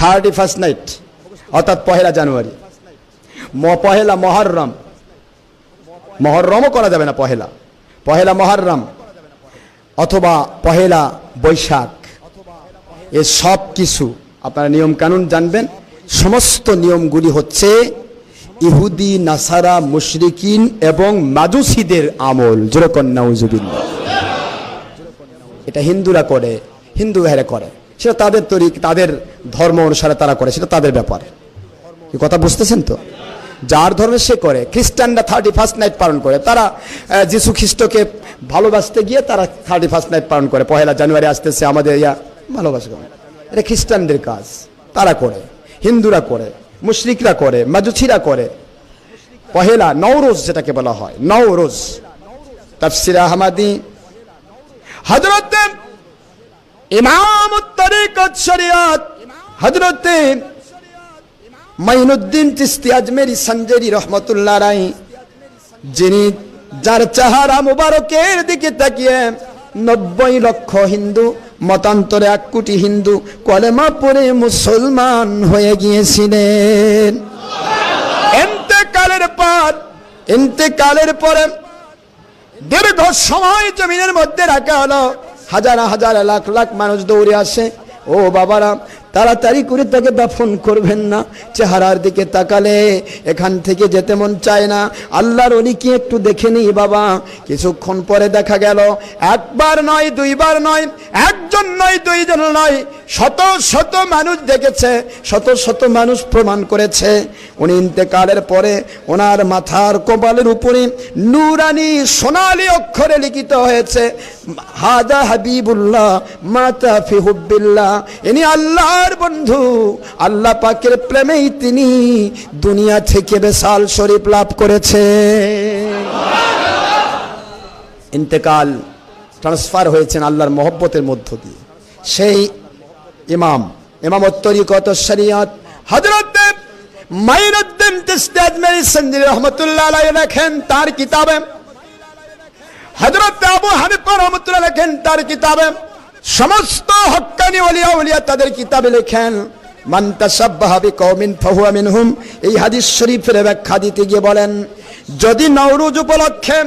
31st night অর্থাৎ পহেলা জানুয়ারি, পহেলা মহররম, মহররমও করা যাবে না, পহেলা মহররম অথবা পহেলা বৈশাখ, এ সব কিছু আপনারা নিয়ম কানুন জানবেন। সমস্ত নিয়মগুলি হচ্ছে ইহুদি, নাসারা, মুশরিকিন এবং মাজুসীদের আমল। যেরকম নাউজুবিল্লাহ, এটা হিন্দুরা করে, হিন্দু ভাইরা করে, সেটা তাদের তরিকা, তাদের ধর্ম অনুসারে তারা করে, সেটা তাদের ব্যাপার। এই কথা বুঝতেছেন তো? যার ধর্মে সে করে। খ্রিস্টানরা 31st নাইট পালন করে, তারা যিশু খ্রিস্টকে ভালোবাসতে গিয়ে তারা 31st নাইট পালন করে। পহেলা জানুয়ারি আসতেছে, আমাদের ভালোবাসা করে, এটা খ্রিস্টানদের কাজ, তারা করে। হিন্দুরা করে, মুশরিকরা করে, মাজুসিরা করে। পহেলা নওরোজ যেটাকে বলা হয়, নওরোজ, তাফসির আহমদি হযরত ইমাম তরিকত শরিয়ত হযরত মাইনুদ্দিন চিশতি আজমেরি সঞ্জরি রহমতুল্লাহ আলাই, যিনি যার চেহারা মুবারকের দিকে তাকিয়ে 90 লক্ষ হিন্দু, মতান্তরে 1 কোটি হিন্দু কলেমা পড়ে মুসলমান হয়ে গিয়েছিলেন। ইন্তেকালের পরে দীর্ঘ সময় জমিনের মধ্যে রাখা হলো। হাজার হাজার লাখ লাখ মানুষ দৌড়ে আসে, ও বাবারা তাড়াতাড়ি করে তাকে দাফন করবেন না, চেহারার দিকে তাকালে এখান থেকে যেতে মন চায় না। আল্লাহর ওলিকে একটু দেখে নিই বাবা। কিছুক্ষণ পরে দেখা গেল একবার নয়, দুইবার নয়, একজন নয়, দুইজন নয়, শত শত মানুষ দেখেছে, শত শত মানুষ প্রমাণ করেছে। উনি ইন্তেকালের পরে ওনার মাথার কপালের উপরে নূরানি সোনালী অক্ষরে লিখিত হয়েছে, হাদা হাবিবুল্লাহ মাতা ফি হুব্বিল্লাহ। ইনি আল্লাহর বন্ধু, আল্লাহ পাকের প্রেমেই তিনি দুনিয়া থেকে বিশাল শরীফ লাভ করেছে। ইন্তেকাল, ট্রান্সফার হয়েছেন আল্লাহর মহব্বতের মধ্য দিয়ে। সেই ইমামত তরিকত শরিয়ত হযরত মাইনুদ্দিন চিশতি আজমেরি সঞ্জরি রহমতুল্লাহ আলাইহি লেখেন তার কিতাবে, হযরত আবু হানিফা রহমতুল্লাহ লেখেন তার কিতাবে, সমস্ত হক্কানি ওলিয়া উলিয়া তাদের কিতাবে লেখেন মান তাশাব্বাহা বিকওমিন ফাহুয়া মিনহুম। এই হাদিস শরীফের ব্যাখ্যা দিতে গিয়ে বলেন, যদি নওরোজ উপলক্ষে,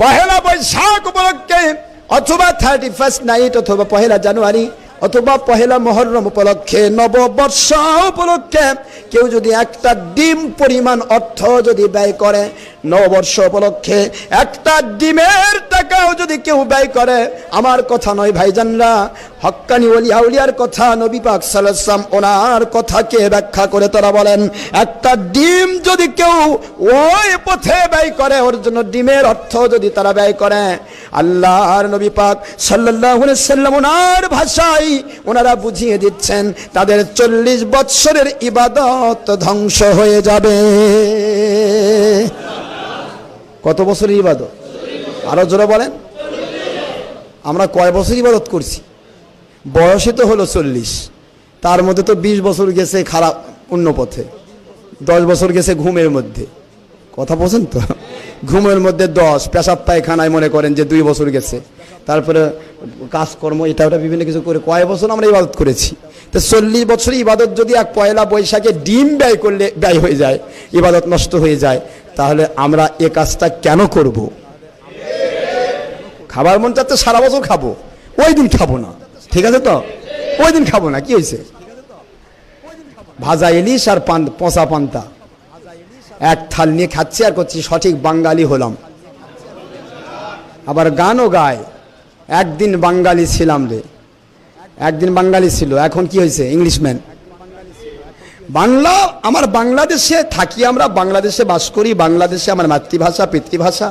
পহেলা বৈশাখ উপলক্ষে, অথবা 31st নাইট, অথবা পহেলা জানুয়ারি, অথবা পহেলা মহররম উপলক্ষে, নববর্ষ উপলক্ষে কেউ যদি একটা ডিম পরিমাণ অর্থ যদি ব্যয় করে, নববর্ষ উপলক্ষে একটা ডিমের টাকাও যদি কেউ ব্যয় করে, আমার কথা নয় ভাইজানরা, হক্কানি ওলিয়া উলিয়ার কথা, নবী পাক সাল্লাল্লাহু আলাইহি ওয়াসাল্লাম ওনার কথাকে ব্যাখ্যা করে তারা বলেন, একটা ডিম যদি কেউ ওই পথে ব্যয় করে, ওর জন্য ডিমের অর্থ যদি তারা ব্যয় করে, আল্লাহর নবী পাক সাল্লাল্লাহু আলাইহি ওয়াসাল্লাম ওনার ভাষায় ওনারা বুঝিয়ে দিচ্ছেন তাদের 40 বৎসরের ইবাদত ধ্বংস হয়ে যাবে। কত বছরের ইবাদত? আরো জোরে বলেন। আমরা কয় বছর ইবাদত করছি? বয়সে তো হলো 40, তার মধ্যে তো 20 বছর গেছে খারাপ অন্য পথে, 10 বছর গেছে ঘুমের মধ্যে। কথা বলছেন তো? ঘুমের মধ্যে 10, পেশাব পায়খানায় মনে করেন যে 2 বছর গেছে, তারপরে কাজকর্ম এটা ওটা বিভিন্ন কিছু করে কয় বছর আমরা ইবাদত করেছি। তো 40 বছরের ইবাদত যদি এক পয়লা বৈশাখে ডিম ব্যয় করলে ব্যয় হয়ে যায়, ইবাদত নষ্ট হয়ে যায়, তাহলে আমরা এ কাজটা কেন করব? খাবার মন চাচ্ছে সারা বছর খাবো, ওই দিন খাবো না, ঠিক আছে তো? ওই দিন খাবো না, কি হয়েছে? ভাজা ইলিশ আর পচা পান্তা এক থাল নিয়ে খাচ্ছি আর করছি সঠিক বাঙালি হলাম। আবার গানও গায়, একদিন বাঙালি ছিলাম রে, একদিন বাঙালি ছিল, এখন কি হয়েছে? ইংলিশম্যান। বাংলা আমার বাংলাদেশে থাকি, আমরা বাংলাদেশে বাস করি, বাংলাদেশে আমার মাতৃভাষা পিতৃভাষা,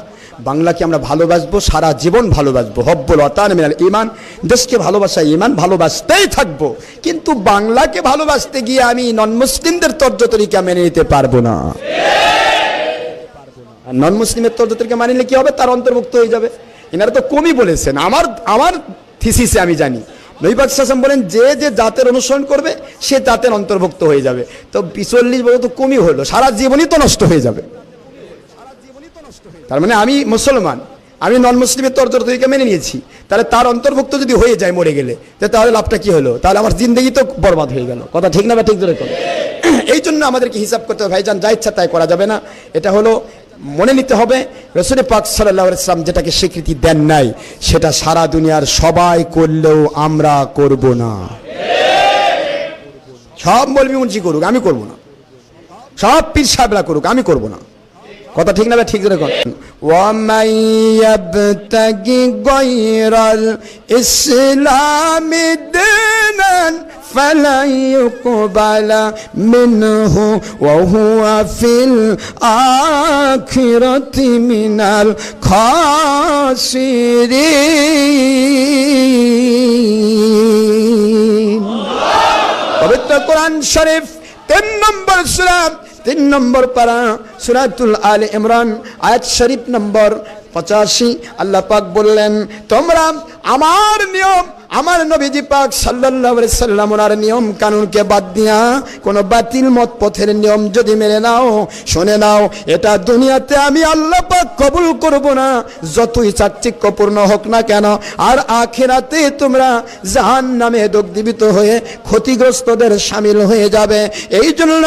বাংলাকে আমরা ভালোবাসবো, সারা জীবন ভালোবাসবো। হব্বুল ওয়াতান মিনাল ঈমান, দেশকে ভালোবাসা ঈমান, ভালোবাসতেই থাকবো। কিন্তু বাংলাকে ভালোবাসতে গিয়ে আমি নন মুসলিমদের তর্জ তরিকা মেনে নিতে পারবো না। নন মুসলিমের তর্জ তরিকা মানে নিলে কি হবে? তার অন্তর্ভুক্ত হয়ে যাবে। এনারা তো কমই বলেছেন, আমার থিসিসে আমি জানি নবী পাক সাল্লাল্লাহু আলাইহি ওয়াসাল্লাম বলেন যে যে জাতের অনুসরণ করবে সে জাতের অন্তর্ভুক্ত হয়ে যাবে। তো 40 বছর তো কমই হলো, সারা জীবনই তো নষ্ট হয়ে যাবে। তার মানে আমি মুসলমান, আমি নন মুসলিমের তরজরিকে মেনে নিয়েছি, তাহলে তার অন্তর্ভুক্ত যদি হয়ে যায় মরে গেলে, তাহলে লাভটা কি হলো? তাহলে আমার জিন্দগি তো বরবাদ হয়ে গেল। কথা ঠিক না বা ঠিক ধরে? এই জন্য আমাদেরকে হিসাব করতে হবে ভাইজান, যা ইচ্ছা তাই করা যাবে না। এটা হলো মনে নিতে হবে রাসূল পাক সাল্লাল্লাহু আলাইহি ওয়াসাল্লাম যেটাকে স্বীকৃতি দেন নাই, সেটা সারা দুনিয়ার সবাই করলেও আমরা করব না। সব মৌলভী মুন্সি করুক, আমি করব না। সব পীর সাহেবরা করুক, আমি করব না। কথা ঠিক না? ঠিক করে করেন। ওয়ামাই ইয়াবতাগি গায়রাল ইসলামি দীনান ফালা ইউকবালা মিনহু ওয়া হুয়া ফিল আখিরাতি মিনাল খাসিরিন। পবিত্র কোরআন শরীফ 3 নম্বর সূরা 3 নম্বর পারা সূরাতুল আলে ইমরান আয়াত শরীফ নম্বর 85 আল্লাহ পাক বললেন, তোমরা আমার নিয়ম, আমার নবীজি পাক সাল্লাল্লাহু আলাইহি সাল্লাম ওনার নিয়ম কানুনকে বাদ দিয়া কোন বাতিল মত পথের নিয়ম যদি মেনে নাও, শুনে নাও, এটা দুনিয়াতে আমি আল্লাহ পাক কবুল করব না, যতই চাকচিক্যপূর্ণ হোক না কেন। আর আখিরাতে তোমরা জাহান্নামে দগ্ধীভূত হয়ে ক্ষতিগ্রস্তদের শামিল হয়ে যাবে। এই জন্য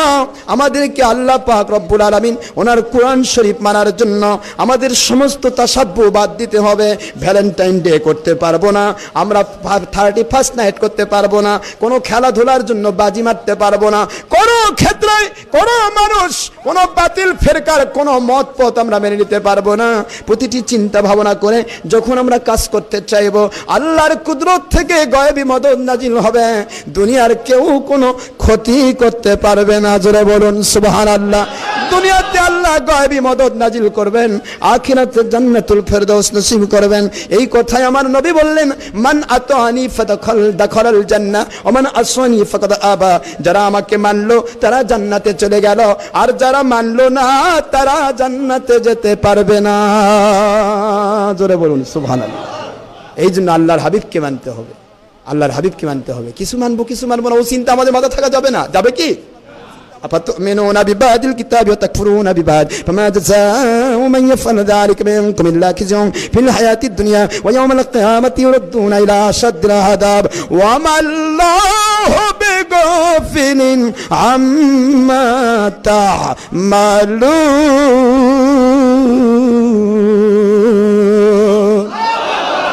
আমাদেরকে আল্লাহ পাক রব্বুল আলামিন ওনার কোরআন শরীফ মানার জন্য আমাদের সমস্ত তাসাব্বু বাদ দিতে হবে। ভ্যালেন্টাইন ডে করতে পারবো না আমরা, 31st নাইট করতে পারবো না, কোনো খেলাধুলার জন্য বাজি মারতে পারবো না, কোনো ক্ষেত্রে কোনো মানুষ কোনো বাতিল ফেরকার কোনো মত পথ আমরা মেনে নিতে পারবো না। প্রতিটি চিন্তা ভাবনা করে যখন আমরা কাজ করতে চাইবো, আল্লাহর কুদরত থেকে গায়েবী মদদ নাজিল হবে, দুনিয়ার কেউ কোনো ক্ষতি করতে পারবে না। জোরে বলুন সুবহানাল্লাহ। দুনিয়াতে আল্লাহ গায়েবী মদদ নাজিল করবেন, আখিরাতে জান্নাতুল ফেরদাউস নসিব করবেন। এই কথাই আমার নবী বললেন, মান আতানি ফাদাখালাল জান্নাহ ওয়া মান আসানি ফাকাদ আবা। যারা আমাকে মানলো তারা জান্নাতে চলে গেল, আর যারা মানলো না তারা জান্নাতে যেতে পারবে না। জোরে বলুন সুবহানাল্লাহ। এই জন্য আল্লাহর হাবিবকে মানতে হবে, আল্লাহর হাবিবকে মানতে হবে। কিছু মানবো কিছু মানবো না ও চিন্তা আমাদের মাথা থাকা যাবে না। যাবে কি? أفتؤمنون ببعض الكتاب وتكفرون ببعض فما جزاء من يفعل ذلك منكم إلا خزي في الحياة الدنيا ويوم القيامة يردون إلى أشد العذاب وما الله بغافل عما تعملون।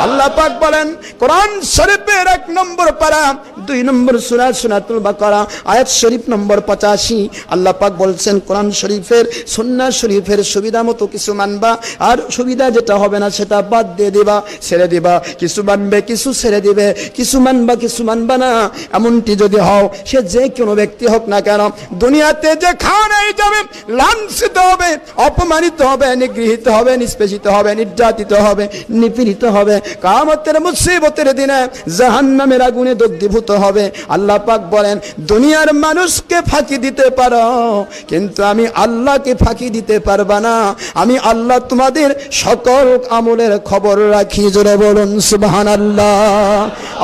আল্লাহ পাক বলেন কোরআন শরীফের 1 নম্বর পারা 2 নম্বর সূরা সূরাতুল বাকারা আয়াত শরীফ নম্বর 85 আল্লাহ পাক বলছেন, কোরআন শরীফের সুন্নাহ শরীফের সুবিধা মতো কিছু মানবা, আর সুবিধা যেটা হবে না সেটা বাদ দিয়ে দিবা, ছেড়ে দিবা। কিছু মানবে কিছু ছেড়ে দিবে, কিছু মানবা কিছু মানবা না। এমনটি যদি হও, সে যে কোনো ব্যক্তি হোক না কেন, দুনিয়াতে যে খাওয়াই যাবে, লাঞ্ছিত হবে, অপমানিত হবে, নিগৃহীত হবে, নিষ্পেষিত হবে, নির্যাতিত হবে, নিপীড়িত হবে, কিয়ামতের মুসিবতের দিনে জাহান্নামের আগুনে দগ্ধীভূত হবে। আল্লাহ পাক বলেন, দুনিয়ার মানুষকে ফাঁকি দিতে পারো, কিন্তু আমি আল্লাহকে ফাঁকি দিতে পারবা না। আমি আল্লাহ তোমাদের সকল আমলের খবর রাখি। জোরে বলুন সুবহানাল্লাহ।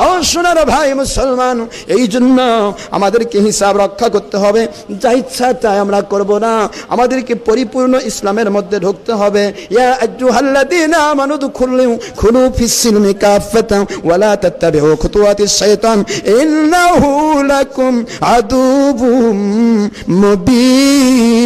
ও সোনার ভাই মুসলমান, এই জন্য আমাদেরকে হিসাব রক্ষা করতে হবে। যা ইচ্ছা তাই আমরা করব না, আমাদেরকে পরিপূর্ণ ইসলামের মধ্যে ঢুকতে হবে। ইয়া আইয়ুহাল্লাযীনা আমানু দুখুলু ফিস সিলমি কাফাতান ওয়া লা তাত্তাবিউ খুতুওয়াতিশ শাইতান ইন্নাহু লাকুম আদুবুম মুবিন।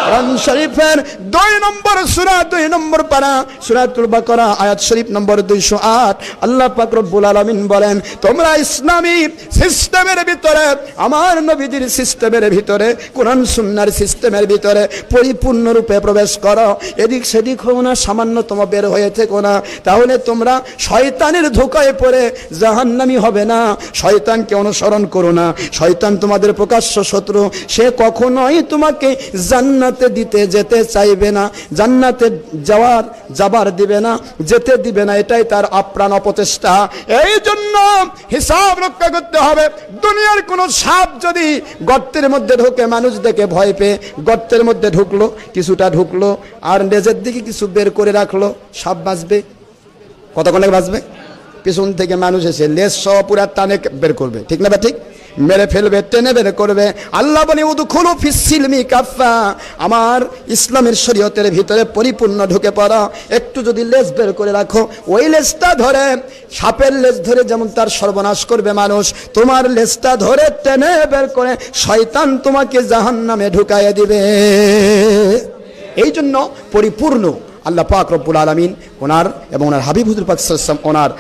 কোরআন শরীফের 2 নম্বর সূরা 2 নম্বর পারা সূরাতুল বাকারা আয়াত শরীফ নম্বর 208 আল্লাহ পাক রব্বুল আলামিন বলেন, তোমরা ইসলামী সিস্টেমের ভিতরে, আমার নবীজির সিস্টেমের ভিতরে, কোরআন সুন্নাহর সিস্টেমের ভিতরে পরিপূর্ণ রূপে প্রবেশ করো। এদিক সেদিক হও না, সামান্যতম বের হয়ে থেকো না, তাহলে তোমরা শয়তানের ধোঁকায় পড়ে জাহান্নামী হবে না। শয়তানকে অনুসরণ করো না, শয়তান তোমাদের প্রকাশ্য শত্রু। সে কখনোই তোমাকে জান্নাতে দিতে যেতে চাইবে না, জান্নাতে যাবার দিবে না, যেতে দিবে না। এটাই তার আপ্রাণ অপচেষ্টা। এই জন্য হিসাব রক্ষা করতে হবে। দুনিয়ার কোন সাপ যদি গর্তের মধ্যে ঢোকে, মানুষ দেখে ভয় পেয়ে গর্তের মধ্যে ঢুকলো, কিছুটা ঢুকলো, আর লেজের দিকে কিছু বের করে রাখলো, সাপ বাঁচবে? কতক্ষণে বাঁচবে? পিছন থেকে মানুষ এসে লেজ সহ পুরা টানে বের করবে, ঠিক না? ঠিক। মেরে ফেলবে, টেনে বের করবে। আল্লাহ বলে উদখুলু ফিস সিলমি কাফা, আমার ইসলামের শরীয়তের ভিতরে পরিপূর্ণ ঢুকে পড়ো। একটু যদি লেজ বের করে রাখো, ওই লেজটা ধরে, সাপের লেজ ধরে যেমন তার সর্বনাশ করবে মানুষ, তোমার লেজটা ধরে টেনে বের করে শয়তান তোমাকে জাহান্নামে ঢুকাইয়ে দিবে। এই জন্য পরিপূর্ণ আল্লাহ পাক রব্বুল আলামিন ওনার এবং ওনার হাবিব হুজুর পাক সাল্লাল্লাহু আলাইহি ওয়াসাল্লাম ওনার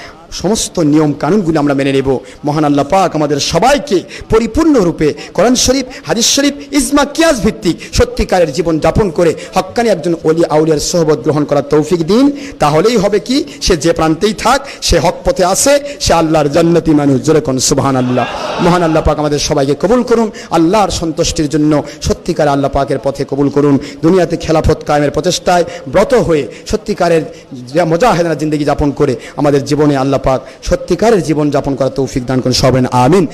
সমস্ত নিয়ম কানুনগুলি আমরা মেনে নেব। মহান আল্লাহ পাক আমাদের সবাইকে পরিপূর্ণরূপে কোরআন শরীফ, হাদিস শরীফ, ইজমা কিয়াস ভিত্তিক সত্যিকারের জীবন যাপন করে হক্কানি একজন ওলি আউলিয়ার সোহবত গ্রহণ করার তৌফিক দিন। তাহলেই হবে কি, সে যে প্রান্তেই থাক সে হক পথে আসে, সে আল্লাহর জান্নাতি মানুষ। জোরে কোন সুবহানাল্লাহ। মহান আল্লাহ পাক আমাদের সবাইকে কবুল করুন, আল্লাহর সন্তুষ্টির জন্য সত্যিকার আল্লাহ পাকের পথে কবুল করুন। দুনিয়াতে খেলাফত কায়েমের প্রচেষ্টায় ব্রত হয়ে সত্যিকারের মুজাহিদানা জিন্দেগি যাপন করে আমাদের জীবনে আল্লাহ পাক সত্যিকারের জীবন যাপন করার তৌফিক দান করুন। সবেন আমিন।